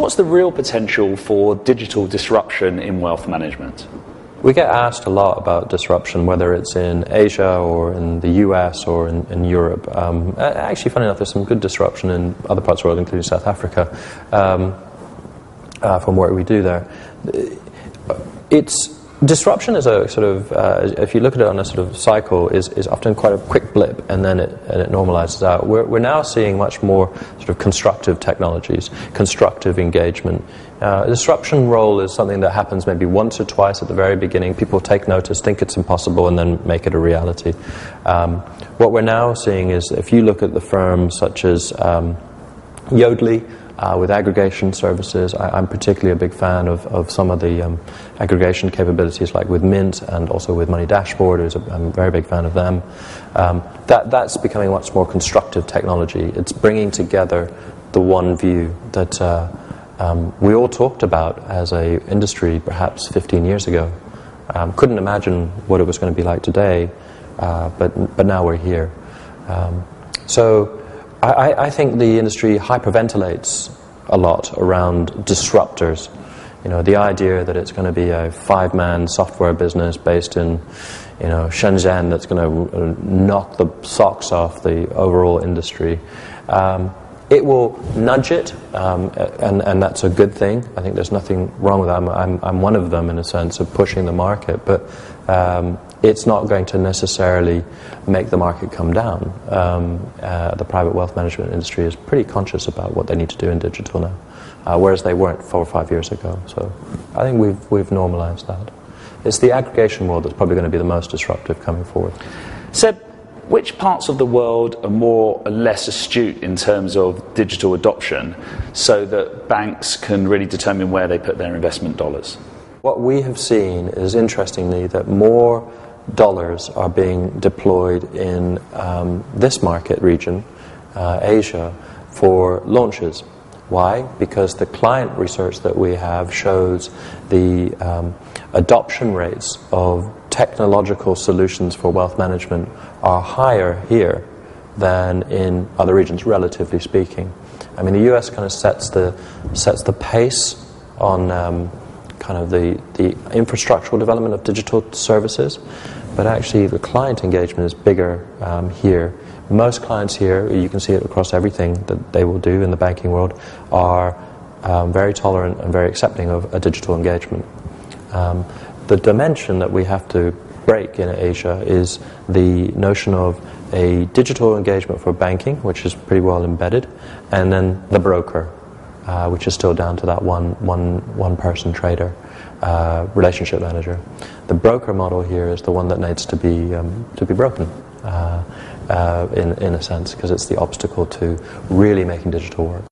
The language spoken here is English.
what's the real potential for digital disruption in wealth management? We get asked a lot about disruption, whether it's in Asia or in the US or in Europe. Actually, funny enough, there's some good disruption in other parts of the world, including South Africa, from what we do there. Disruption is a sort of, if you look at it on a sort of cycle, is often quite a quick blip, and then it normalizes out. We're now seeing much more sort of constructive technologies, constructive engagement. Disruption role is something that happens maybe once or twice at the very beginning. People take notice, think it's impossible, and then make it a reality. What we're now seeing is, if you look at the firms such as Yodlee, with aggregation services, I'm particularly a big fan of some of the aggregation capabilities, like with Mint and also with Money Dashboard. I'm a very big fan of them. That's becoming much more constructive technology. It's bringing together the one view that we all talked about as a industry perhaps 15 years ago. Couldn't imagine what it was going to be like today, but now we're here. So I think the industry hyperventilates a lot around disruptors. You know, the idea that it's going to be a 5-man software business based in, Shenzhen that's going to knock the socks off the overall industry. It will nudge it, and that's a good thing. I think there's nothing wrong with that. I'm one of them in a sense of pushing the market, but it's not going to necessarily make the market come down. The private wealth management industry is pretty conscious about what they need to do in digital now, whereas they weren't 4 or 5 years ago. So I think we've normalized that. It's the aggregation world that's probably going to be the most disruptive coming forward. Seb, which parts of the world are more or less astute in terms of digital adoption, so that banks can really determine where they put their investment dollars? What we have seen is, interestingly, that more dollars are being deployed in this market region, Asia, for launches. Why? Because the client research that we have shows the adoption rates of technological solutions for wealth management are higher here than in other regions, relatively speaking. I mean, the US kind of sets the pace on kind of the infrastructural development of digital services, but actually the client engagement is bigger here. Most clients here, you can see it across everything that they will do in the banking world, are very tolerant and very accepting of a digital engagement. The dimension that we have to break in Asia is the notion of a digital engagement for banking, which is pretty well embedded, and then the broker, which is still down to that one person trader, relationship manager. The broker model here is the one that needs to be broken, in a sense, because it's the obstacle to really making digital work.